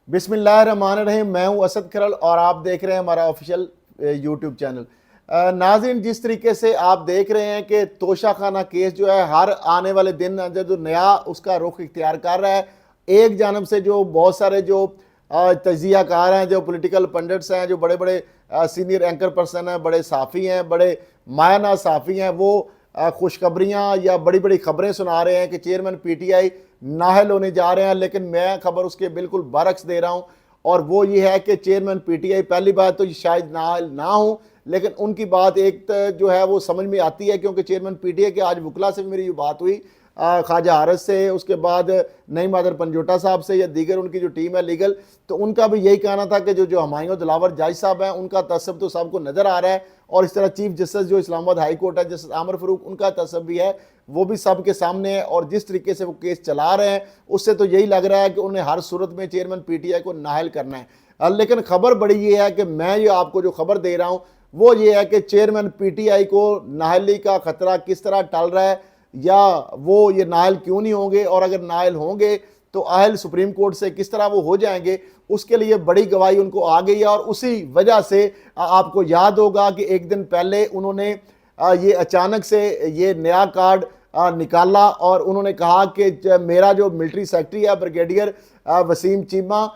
बिस्मिल्लाहिर्रहमानिर्रहीम। मैं हूं असद खरल और आप देख रहे हैं हमारा ऑफिशियल यूट्यूब चैनल। नाज़रीन, जिस तरीके से आप देख रहे हैं कि तोशा खाना केस जो है हर आने वाले दिन जो नया उसका रुख इख्तियार कर रहा है। एक जानब से जो बहुत सारे जो तजियाकार हैं, जो पॉलिटिकल पंडिट्स हैं, जो बड़े बड़े सीनियर एंकर पर्सन हैं, बड़े साफ़ी हैं, बड़े मायना साफ़ी हैं, वो खुशखबरियाँ या बड़ी बड़ी खबरें सुना रहे हैं कि चेयरमैन PTI नाहल होने जा रहे हैं। लेकिन मैं खबर उसके बिल्कुल बरक्स दे रहा हूं, और वो ये है कि चेयरमैन PTI पहली बात तो शायद नाहल ना हो, लेकिन उनकी बात एक जो है वो समझ में आती है, क्योंकि चेयरमैन PTI के आज वकला से भी मेरी बात हुई, ख्वाजा हारिस से, उसके बाद नईम आदर पंजोटा साहब से या दीगर उनकी जो टीम है लीगल, तो उनका भी यही कहना था कि जो हुमायूं दिलावर जज साहब हैं उनका तसब तो सबको नज़र आ रहा है, और इस तरह चीफ जस्टिस जो इस्लामाबाद हाई कोर्ट है जस्टिस आमर फरूक, उनका तसब भी है, वो भी सबके सामने है। और जिस तरीके से वो केस चला रहे हैं उससे तो यही लग रहा है कि उन्हें हर सूरत में चेयरमैन PTI को नाहल करना है। लेकिन खबर बड़ी ये है कि मैं ये आपको जो खबर दे रहा हूँ वो ये है कि चेयरमैन PTI को नाहली का खतरा किस तरह टल रहा है, या वो ये नायल क्यों नहीं होंगे, और अगर नायल होंगे तो अहल सुप्रीम कोर्ट से किस तरह वो हो जाएंगे, उसके लिए बड़ी गवाही उनको आ गई है। और उसी वजह से आपको याद होगा कि एक दिन पहले उन्होंने ये अचानक से ये नया कार्ड निकाला, और उन्होंने कहा कि मेरा जो मिलिट्री सेक्रेटरी है ब्रिगेडियर वसीम चीमा,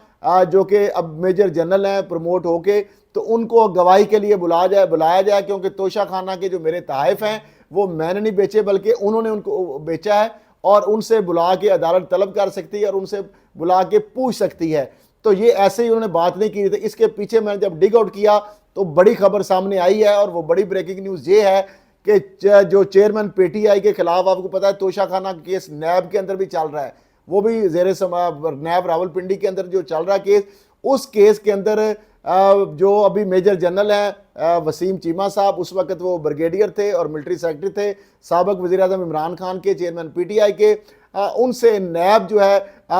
जो कि अब मेजर जनरल हैं प्रमोट होके, तो उनको गवाही के लिए बुलाया जाए, क्योंकि तोशा खाना के जो मेरे तहफ़ हैं वो मैंने नहीं बेचे बल्कि उन्होंने उनको बेचा है, और उनसे बुला के अदालत तलब कर सकती है और उनसे बुला के पूछ सकती है। तो ये ऐसे ही उन्होंने बात नहीं की थी। इसके पीछे मैंने जब डिग आउट किया तो बड़ी खबर सामने आई है, और वो बड़ी ब्रेकिंग न्यूज़ ये है कि जो चेयरमैन PTI के खिलाफ, आपको पता है तोशा खाना केस नैब के अंदर भी चल रहा है, वो भी जेर नैब रावलपिंडी के अंदर जो चल रहा है केस, उस केस के अंदर जो अभी मेजर जनरल हैं वसीम चीमा साहब, उस वक्त वो ब्रिगेडियर थे और मिलिट्री सेक्रेटरी थे, साबिक वज़ीर आज़म इमरान खान के, चेयरमैन PTI के, उनसे नैब जो है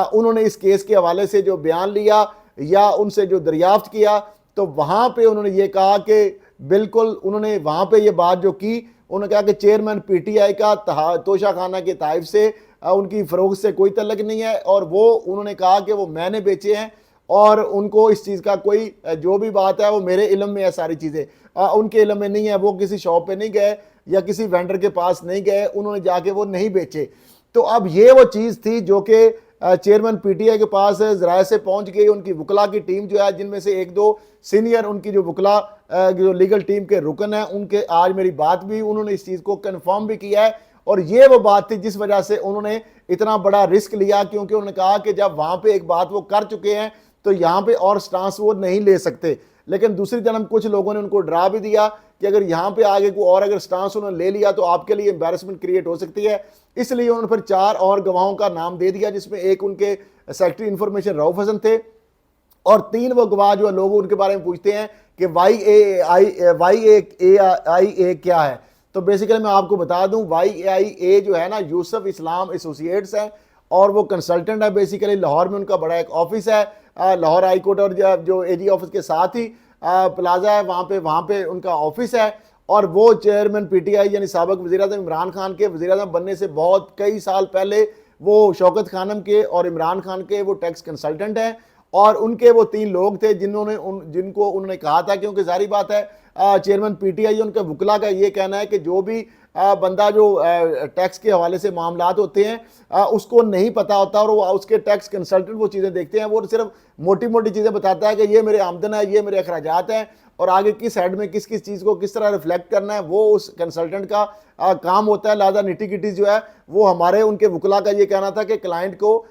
उन्होंने इस केस के हवाले से जो बयान लिया या उनसे जो दरियाफ्त किया, तो वहाँ पे उन्होंने ये कहा कि बिल्कुल उन्होंने वहाँ पे ये बात जो की, उन्होंने कहा कि चेयरमैन PTI का तोशा खाना के ताइफ से उनकी फ़रोख्त से कोई तल्लक नहीं है, और वो उन्होंने कहा कि वो मैंने बेचे हैं, और उनको इस चीज़ का कोई जो भी बात है वो मेरे इल्म में है, सारी चीज़ें उनके इल्म में नहीं है। वो किसी शॉप पे नहीं गए या किसी वेंडर के पास नहीं गए, उन्होंने जाके वो नहीं बेचे। तो अब ये वो चीज़ थी जो कि चेयरमैन PTI के पास ज़राए से पहुंच गई। उनकी वकला की टीम जो है, जिनमें से एक दो सीनियर उनकी जो वकला जो लीगल टीम के रुकन हैं, उनके आज मेरी बात भी, उन्होंने इस चीज़ को कन्फर्म भी किया है। और ये वो बात थी जिस वजह से उन्होंने इतना बड़ा रिस्क लिया, क्योंकि उन्होंने कहा कि जब वहाँ पर एक बात वो कर चुके हैं तो यहाँ पे और स्टांस वो नहीं ले सकते। लेकिन दूसरी तरफ कुछ लोगों ने उनको डरा भी दिया कि अगर यहाँ पे आगे को और अगर स्टांस उन्होंने ले लिया तो आपके लिए एम्बैरेसमेंट क्रिएट हो सकती है। इसलिए उन्होंने फिर 4 और गवाहों का नाम दे दिया, जिसमें एक उनके सेक्रेटरी इंफॉर्मेशन रऊफ हसन थे, और 3 वो गवाह जो लोग उनके बारे में पूछते हैं कि YAIA क्या है। तो बेसिकली मैं आपको बता दूं, YAIA जो है ना, यूसुफ इस्लाम एसोसिएट्स है, और वो कंसल्टेंट है। बेसिकली लाहौर में उनका बड़ा एक ऑफिस है, लाहौर हाई कोर्ट और जो AG ऑफिस के साथ ही प्लाजा है, वहाँ पे उनका ऑफिस है। और वो चेयरमैन PTI यानी साबिक वज़ीर आज़म इमरान खान के वज़ीर आज़म बनने से बहुत कई साल पहले वो शौकत खानम के और इमरान खान के वो टैक्स कंसल्टेंट हैं, और उनके वो 3 लोग थे जिनको उन्होंने कहा था, क्योंकि जारी बात है चेयरमैन PTI उनके वकला का ये कहना है कि जो भी बंदा जो टैक्स के हवाले से मामलात होते हैं उसको नहीं पता होता, और वो उसके टैक्स कंसल्टेंट वो चीज़ें देखते हैं, वो सिर्फ मोटी मोटी चीज़ें बताता है कि ये मेरे आमदन है, ये मेरे अखराजात हैं, और आगे किस हेड में किस किस चीज़ को किस तरह रिफ्लेक्ट करना है वो उस कंसल्टेंट का काम होता है। लिहाजा निटी गिटी जो है वो हमारे उनके वकला का ये कहना था कि क्लाइंट को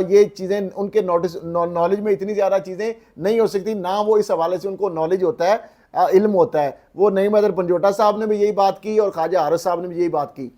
ये चीज़ें उनके नॉलेज में इतनी ज़्यादा चीज़ें नहीं हो सकती, ना वो इस हवाले से उनको नॉलेज होता है, इल्म होता है। वो नईम आदर पंजोटा साहब ने भी यही बात की और ख्वाजा हारिस साहब ने भी यही बात की।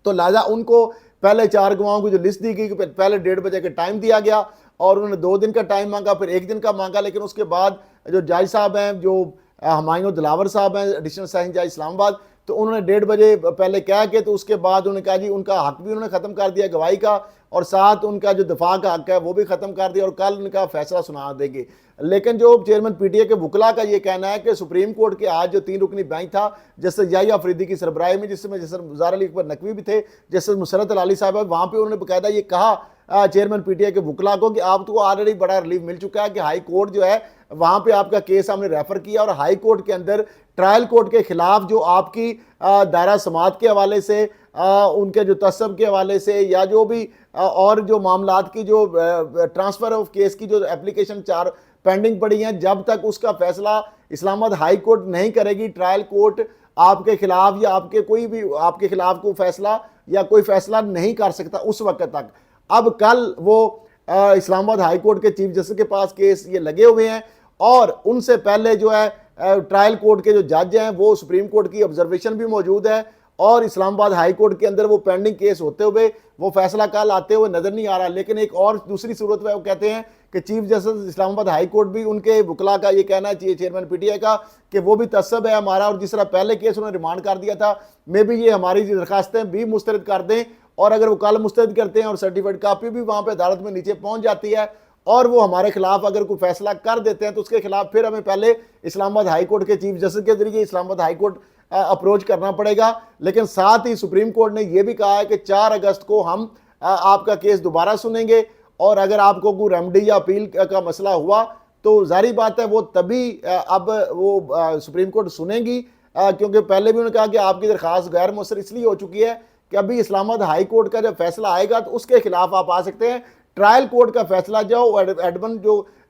तो लिहाजा उनको पहले 4 गवाहों की जो लिस्ट दी गई, पहले 1:30 बजे का टाइम दिया गया, और उन्होंने 2 दिन का टाइम मांगा, फिर 1 दिन का मांगा। लेकिन उसके बाद जो जज साहब हैं, जो हुमायूं दिलावर साहब हैं एडिशनल सेशन जज इस्लामाबाद, तो उन्होंने 1:30 बजे पहले कह के, तो उसके बाद उन्होंने कहा जी उनका हक भी उन्होंने ख़त्म कर दिया गवाही का, और साथ उनका जो दफा का हक है वो भी ख़त्म कर दिया, और कल उनका फैसला सुना देंगे। लेकिन जो चेयरमैन पीटीए के वकला का ये कहना है कि सुप्रीम कोर्ट के आज जो 3 रुकनी बेंच था, जस्टिस याहिया अफरीदी की सरबराही में, जिसमें जस्टिस मुज़फ़्फ़र अली अकबर नकवी भी थे, जस्टिस मुसर्रत अली साहब, वहाँ पर उन्होंने बाकायदा ये कहा चेयरमैन पीटीए के वकला को कि आपको ऑलरेडी बड़ा रिलीफ मिल चुका है कि हाई कोर्ट जो है वहाँ पे आपका केस हमने रेफर किया, और हाई कोर्ट के अंदर ट्रायल कोर्ट के खिलाफ जो आपकी दायरा समात के हवाले से, उनके जो तस्सब के हवाले से, या जो भी और जो मामलात की जो ट्रांसफ़र ऑफ केस की जो एप्लीकेशन 4 पेंडिंग पड़ी हैं, जब तक उसका फैसला इस्लामाबाद हाई कोर्ट नहीं करेगी, ट्रायल कोर्ट आपके खिलाफ या आपके कोई भी आपके खिलाफ कोई फैसला या कोई फैसला नहीं कर सकता उस वक्त तक। अब कल वो इस्लामाबाद हाई कोर्ट के चीफ जस्टिस के पास केस ये लगे हुए हैं, और उनसे पहले जो है ट्रायल कोर्ट के जो जज हैं वो सुप्रीम कोर्ट की ऑब्जर्वेशन भी मौजूद है, और इस्लामाबाद हाई कोर्ट के अंदर वो पेंडिंग केस होते हुए वो फैसला कल आते हुए नजर नहीं आ रहा। लेकिन एक और दूसरी सूरत में वो कहते हैं कि chief justice Islamabad high court भी, उनके वकला का ये कहना है चेयरमैन पीटीआई का कि वो भी तस्सब है हमारा, और जिस तरह पहले केस उन्होंने रिमांड कर दिया था, मे भी ये हमारी दरखास्तें भी मुस्तरद कर दें, और अगर वो कल मुस्तरद करते हैं और सर्टिफाइड कापी भी वहाँ पर अदालत में नीचे पहुँच जाती है, और वो हमारे खिलाफ अगर कोई फैसला कर देते हैं, तो उसके खिलाफ फिर हमें पहले इस्लामाबाद हाई कोर्ट के चीफ जस्टिस के जरिए इस्लामाबाद हाई कोर्ट अप्रोच करना पड़ेगा। लेकिन साथ ही सुप्रीम कोर्ट ने यह भी कहा है कि 4 अगस्त को हम आपका केस दोबारा सुनेंगे, और अगर आपको कोई रेमडी या अपील का मसला हुआ तो जारी बात है वो तभी अब वो सुप्रीम कोर्ट सुनेगी, क्योंकि पहले भी उन्होंने कहा कि आपकी दरखास्त गैर मुसर इसलिए हो चुकी है कि अभी इस्लामाबाद हाई कोर्ट का जब फैसला आएगा तो उसके खिलाफ आप आ सकते हैं। ट्रायल कोर्ट का फैसला जो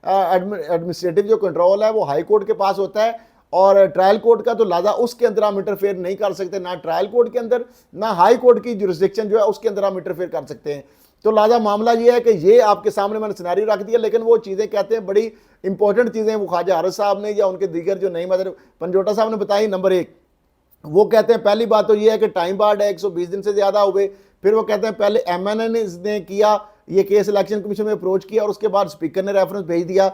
एडमिनिस्ट्रेटिव जो कंट्रोल है वो हाई कोर्ट के पास होता है, और ट्रायल कोर्ट का तो लाजा उसके अंदर हम इंटरफेयर नहीं कर सकते, ना ट्रायल कोर्ट के अंदर ना हाई कोर्ट की जुरिस्डिक्शन जो है उसके अंदर हम इंटरफेयर कर सकते हैं। तो लाजा मामला ये है कि ये आपके सामने मैंने सिनेरियो रख दिया, लेकिन वो चीज़ें कहते हैं बड़ी इंपॉर्टेंट चीज़ें वो ख्वाजा आरिफ साहब ने या उनके दीगर जो नई मदर पंजोटा साहब ने बताई। नंबर 1 वो कहते हैं पहली बात तो ये है कि टाइम बार्ड है 120 दिन से ज़्यादा हुए। फिर वो कहते हैं पहले MNN ने किया ये केस, इलेक्शन कमीशन में अप्रोच किया, और उसके बाद स्पीकर ने रेफरेंस भेज दिया।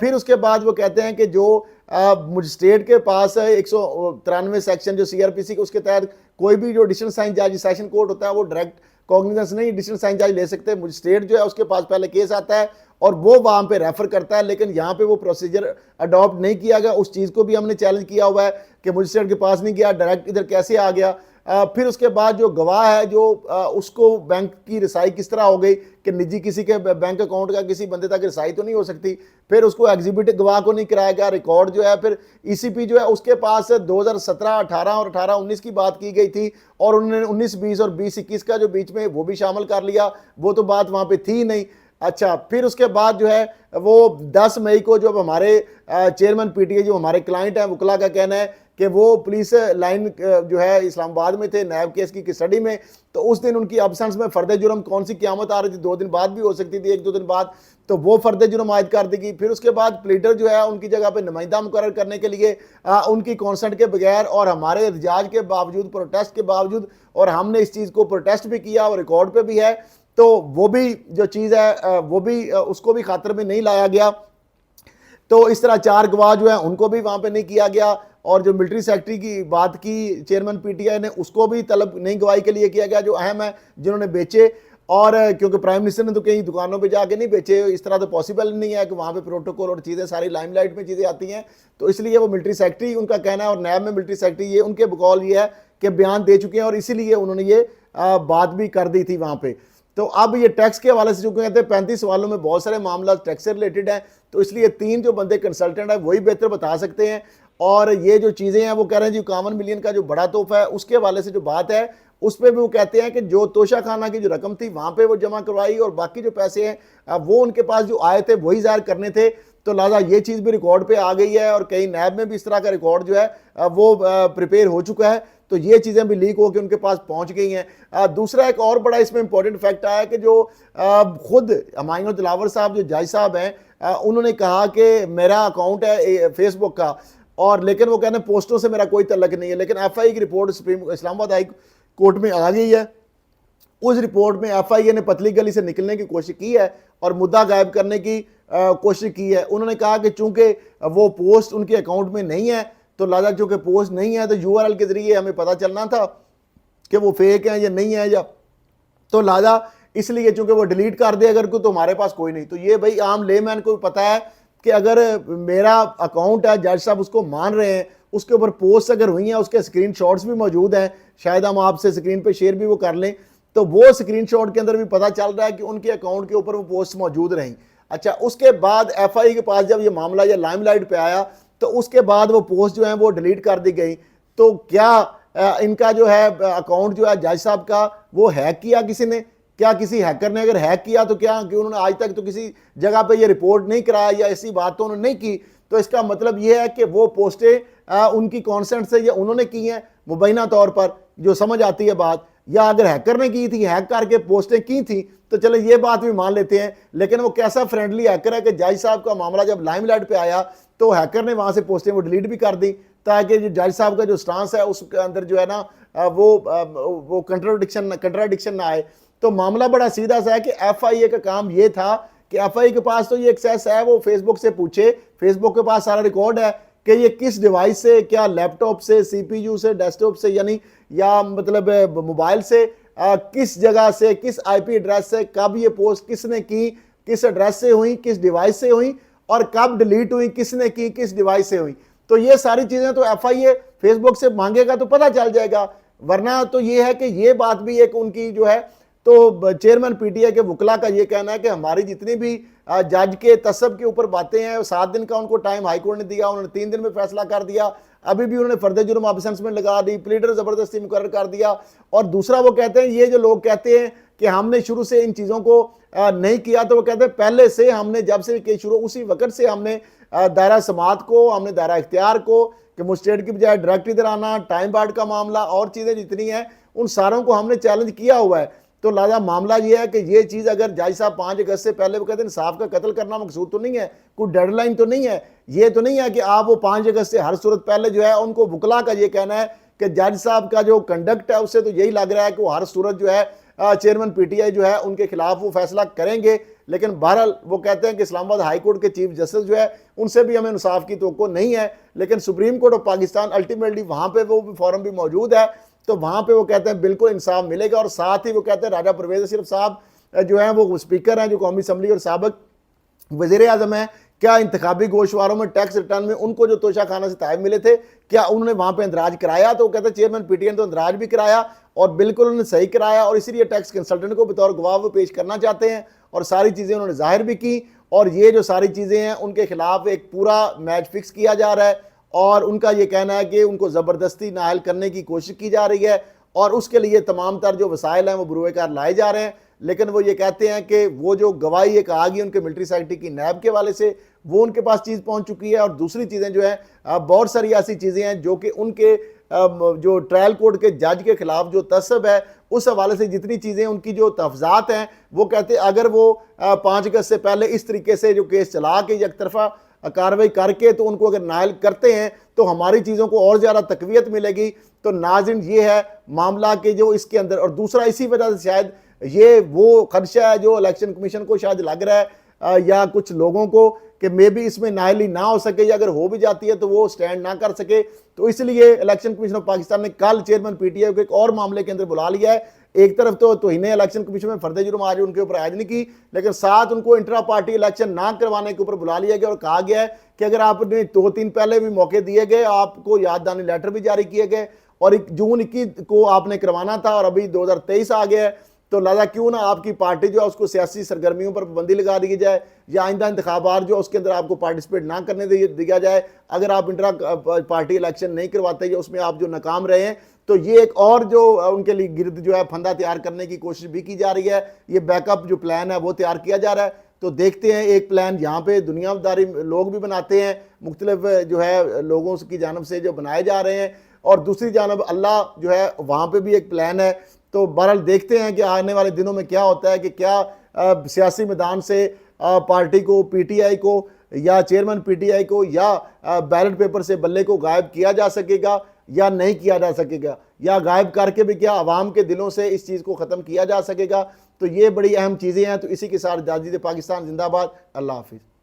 फिर उसके बाद वो कहते हैं कि जो मजिस्ट्रेट के पास 193 सेक्शन जो CRPC के उसके तहत कोई भी जो डिसीजन साइन जज सेशन कोर्ट होता है वो डायरेक्ट कॉग्निजेंस नहीं डिसीजन साइन जज ले सकते। मजिस्ट्रेट जो है उसके पास पहले केस आता है और वो वहाँ पे रेफर करता है, लेकिन यहाँ पे वो प्रोसीजर अडॉप्ट नहीं किया गया। उस चीज़ को भी हमने चैलेंज किया हुआ है कि मजिस्ट्रेट के पास नहीं गया, डायरेक्ट इधर कैसे आ गया। फिर उसके बाद जो गवाह है जो उसको बैंक की रसाई किस तरह हो गई कि निजी किसी के बैंक अकाउंट का किसी बंदे तक रसाई तो नहीं हो सकती। फिर उसको एग्जिबिट गवाह को नहीं कराया गया, रिकॉर्ड जो है फिर ECP जो है उसके पास 2017, 18 और 18, 19 की बात की गई थी, और उन्होंने 19, 20 और 20, 21 का जो बीच में वो भी शामिल कर लिया, वो तो बात वहाँ पे थी नहीं। अच्छा, फिर उसके बाद जो है वो 10 मई को जब हमारे चेयरमैन PTI जो हमारे क्लाइंट हैं वकला का कहना है कि वो पुलिस लाइन जो है इस्लामाबाद में थे नायब केस की कस्टडी में, तो उस दिन उनकी अब्सेंस में फ़र्द जुर्म कौन सी क़यामत आ रही थी, 2 दिन बाद भी हो सकती थी, 1-2 दिन बाद, तो वो फ़र्द जुर्म आयद कर देगी। फिर उसके बाद प्लीडर जो है उनकी जगह पे नुमाइंदा मुकर्रर करने के लिए उनकी कॉन्सेंट के बगैर और हमारे एहतजाज के बावजूद, प्रोटेस्ट के बावजूद, और हमने इस चीज़ को प्रोटेस्ट भी किया और रिकॉर्ड पर भी है, तो वो भी जो चीज़ है वो भी उसको भी खातर में नहीं लाया गया। तो इस तरह 4 गवाह जो है उनको भी वहाँ पे नहीं किया गया, और जो मिलिट्री सेक्रेटरी की बात की चेयरमैन PTI ने उसको भी तलब नहीं गवाही के लिए किया गया, जो अहम है जिन्होंने बेचे। और क्योंकि प्राइम मिनिस्टर ने तो कहीं दुकानों पे जाके नहीं बेचे, इस तरह तो पॉसिबल नहीं है कि वहाँ पे प्रोटोकॉल और चीज़ें सारी लाइमलाइट में चीज़ें आती हैं, तो इसलिए वो मिलिट्री सेक्रेटरी उनका कहना है, और नैब में मिलिट्री सेक्रेटरी ये उनके बकौल ये है कि बयान दे चुके हैं, और इसीलिए उन्होंने ये बात भी कर दी थी वहाँ पर। तो अब ये टैक्स के हवाले से जो कहते हैं 35 सवालों में बहुत सारे मामला टैक्स से रिलेटेड हैं, तो इसलिए 3 जो बंदे कंसल्टेंट है वही बेहतर बता सकते हैं। और ये जो चीज़ें हैं वो कह रहे हैं जी 51 मिलियन का जो बड़ा तोहफा है उसके हवाले से जो बात है उस पर भी वो कहते हैं कि जो तोशा खाना की जो रकम थी वहाँ पे वो जमा करवाई, और बाकी जो पैसे हैं वो उनके पास जो आए थे वही ज़ाहिर करने थे। तो लिहाजा ये चीज़ भी रिकॉर्ड पे आ गई है, और कई नैब में भी इस तरह का रिकॉर्ड जो है वो प्रिपेयर हो चुका है, तो ये चीज़ें भी लीक होकर उनके पास पहुंच गई हैं। दूसरा एक और बड़ा इसमें इंपॉर्टेंट फैक्ट आया कि जो खुद हमायूं दिलावर साहब जो जज साहब हैं उन्होंने कहा कि मेरा अकाउंट है फेसबुक का, और लेकिन वो कहते हैं पोस्टों से मेरा कोई तल्लक नहीं है। लेकिन FI की report supreme Islamabad high court में आ गई है। उस रिपोर्ट में FIA ने पतली गली से निकलने की कोशिश की है और मुद्दा गायब करने की कोशिश की है। उन्होंने कहा कि चूंकि वो पोस्ट उनके अकाउंट में नहीं है तो लिहाजा चूँकि पोस्ट नहीं है तो URL के ज़रिए हमें पता चलना था कि वो फेक है या नहीं है, या तो लिहाजा इसलिए चूँकि वो डिलीट कर दे अगर कोई, तो हमारे पास कोई नहीं। तो ये भाई आम लेमैन को पता है कि अगर मेरा अकाउंट है, जज साहब उसको मान रहे हैं, उसके ऊपर पोस्ट अगर हुई हैं, उसके स्क्रीनशॉट्स भी मौजूद हैं, शायद हम आपसे स्क्रीन पे शेयर भी वो कर लें, तो वो स्क्रीनशॉट के अंदर भी पता चल रहा है कि उनके अकाउंट के ऊपर वो पोस्ट मौजूद रहीं। अच्छा, उसके बाद FI के पास जब ये मामला या लाइमलाइट पे आया तो उसके बाद वो पोस्ट जो है वो डिलीट कर दी गई। तो क्या इनका जो है अकाउंट जो है जज साहब का वो हैक किया किसी ने? क्या किसी हैकर ने अगर हैक किया तो क्या कि उन्होंने आज तक तो किसी जगह पे ये रिपोर्ट नहीं कराया या ऐसी बात तो उन्होंने नहीं की, तो इसका मतलब ये है कि वो पोस्टें उनकी कॉन्सेंट से या उन्होंने की हैं मुबैना तौर पर, जो समझ आती है बात, या अगर हैकर ने की थी, हैक करके पोस्टें की थी, तो चलो ये बात भी मान लेते हैं। लेकिन वो कैसा फ्रेंडली हैकर है कि जज साहब का मामला जब लाइमलाइट पे आया तो हैकर ने वहाँ से पोस्टें वो डिलीट भी कर दी, ताकि जो जज साहब का जो स्टांस है उसके अंदर जो है ना वो कंट्राडिक्शन ना आए। तो मामला बड़ा सीधा सा है कि FIA का काम ये था कि FIA के पास तो ये एक्सेस है, वो फेसबुक से पूछे, फेसबुक के पास सारा रिकॉर्ड है कि ये किस डिवाइस से, क्या लैपटॉप से, CPU से, डेस्कटॉप से, यानी या मतलब मोबाइल से, किस जगह से, किस IP एड्रेस से, कब ये पोस्ट किसने की, किस एड्रेस से हुई, किस डिवाइस से हुई, और कब डिलीट हुई, किसने की, किस डिवाइस से हुई। तो ये सारी चीज़ें तो FIA फेसबुक से मांगेगा तो पता चल जाएगा, वरना तो ये है कि ये बात भी एक उनकी जो है, तो चेयरमैन PTI के वकला का ये कहना है कि हमारी जितनी भी जज के तसब के ऊपर बातें हैं, 7 दिन का उनको टाइम हाईकोर्ट ने दिया, उन्होंने 3 दिन में फैसला कर दिया, अभी भी उन्होंने फर्द जुर्म ऑब्सेंस में लगा दी, प्लीडर ज़बरदस्ती मुकर्रर कर दिया। और दूसरा वो कहते हैं, ये जो लोग कहते हैं कि हमने शुरू से इन चीज़ों को नहीं किया, तो वो कहते हैं पहले से हमने जब से केस शुरू उसी वक्त से हमने दायरा समात को, हमने दायरा इख्तियार को, कि मुस्टेड की बजाय डायरेक्ट इधर आना, टाइम बार्ड का मामला और चीज़ें जितनी हैं उन सारों को हमने चैलेंज किया हुआ है। तो लिहाजा मामला ये है कि ये चीज़ अगर जज साहब 5 अगस्त से पहले वो कहते हैं इंसाफ का कत्ल करना मकसूद तो नहीं है, कोई डेडलाइन तो नहीं है, ये तो नहीं है कि आप वो 5 अगस्त से हर सूरत पहले जो है, उनको वकला का ये कहना है कि जज साहब का जो कंडक्ट है उससे तो यही लग रहा है कि वो हर सूरत जो है चेयरमैन PTI जो है उनके खिलाफ वो फैसला करेंगे। लेकिन बहरहाल वो कहते हैं कि इस्लामाबाद हाई कोर्ट के चीफ जस्टिस जो है उनसे भी हमें इंसाफ की तवक्को नहीं है, लेकिन supreme court of Pakistan ultimately वहाँ पे वो फॉरम भी मौजूद है, तो वहाँ पे वो कहते हैं बिल्कुल इंसाफ मिलेगा। और साथ ही वो कहते हैं राजा परवेज अशरफ साहब जो हैं वो स्पीकर हैं जो कौमी असम्बली और साबिक वज़ीर आज़म है, क्या इंतखाबी गोशवारों में टैक्स रिटर्न में उनको जो तोशा खाना से तायब मिले थे, क्या उन्होंने वहाँ पे इंदराज कराया? तो वो कहते हैं चेयरमैन PTI ने तो इंदराज भी कराया और बिल्कुल उन्होंने सही कराया, और इसीलिए टैक्स कंसल्टेंट को बतौर गवाह वो पेश करना चाहते हैं, और सारी चीज़ें उन्होंने जाहिर भी की। और ये जो सारी चीज़ें हैं उनके खिलाफ एक पूरा मैच फिक्स किया जा रहा है, और उनका ये कहना है कि उनको ज़बरदस्ती नाअहल करने की कोशिश की जा रही है, और उसके लिए तमाम तर जो वसाइल हैं वो बरूएकार लाए जा रहे हैं। लेकिन वो ये कहते हैं कि वो जो गवाही एक आ गई उनके मिलिट्री सेक्रेटरी की नैब के वाले से, वो उनके पास चीज़ पहुंच चुकी है, और दूसरी चीज़ें जो है बहुत सारी ऐसी चीज़ें हैं जो कि उनके जो ट्रायल कोर्ट के जज के खिलाफ जो तसब है उस हवाले से जितनी चीज़ें उनकी जो तफजात हैं, वो कहते हैं अगर वो 5 अगस्त से पहले इस तरीके से जो केस चला के एक तरफा कार्रवाई करके तो उनको अगर नायल करते हैं तो हमारी चीज़ों को और ज़्यादा तकवीत मिलेगी। तो नाज़रीन ये है मामला के जो इसके अंदर, और दूसरा इसी वजह से शायद ये वो खदशा है जो इलेक्शन कमीशन को शायद लग रहा है या कुछ लोगों को कि मे बी इसमें नायली ना हो सके, या अगर हो भी जाती है तो वो स्टैंड ना कर सके। तो इसलिए इलेक्शन कमीशन ऑफ पाकिस्तान ने कल चेयरमैन PTI को एक और मामले के अंदर बुला लिया है। एक तरफ तो तौहीन इलेक्शन कमीशन में फर्द जुर्म आज उनके ऊपर आयद नहीं की, लेकिन साथ उनको इंट्रा पार्टी इलेक्शन ना करवाने के ऊपर बुला लिया गया और कहा गया है कि अगर आपने 2-3 पहले भी मौके दिए गए, आपको याददानी लेटर भी जारी किए गए, और जून 21 को आपने करवाना था और अभी 2023 आ गया है, तो लिहाजा क्यों ना आपकी पार्टी जो है उसको सियासी सरगर्मियों पर पाबंदी लगा दी जाए, या आइंदा इंतखाबात जो उसके अंदर आपको पार्टिसिपेट ना करने दिया जाए अगर आप इंट्रा पार्टी इलेक्शन नहीं करवाते या उसमें आप जो नाकाम रहे हैं। तो ये एक और जो उनके लिए गिरद जो है फंदा तैयार करने की कोशिश भी की जा रही है, ये बैकअप जो प्लान है वो तैयार किया जा रहा है। तो देखते हैं, एक प्लान यहाँ पे दुनियादारी लोग भी बनाते हैं, मुख्तलिफ जो है लोगों की जानब से जो बनाए जा रहे हैं, और दूसरी जानब अल्लाह जो है वहाँ पे भी एक प्लान है। तो बहरहाल देखते हैं कि आने वाले दिनों में क्या होता है, कि क्या सियासी मैदान से पार्टी को, PTI को या चेयरमैन PTI को या बैलेट पेपर से बल्ले को गायब किया जा सकेगा या नहीं किया जा सकेगा, या गायब करके भी क्या आवाम के दिलों से इस चीज़ को ख़त्म किया जा सकेगा। तो ये बड़ी अहम चीज़ें हैं। तो इसी के साथ आज़ादी पाकिस्तान जिंदाबाद। अल्लाह हाफिज़।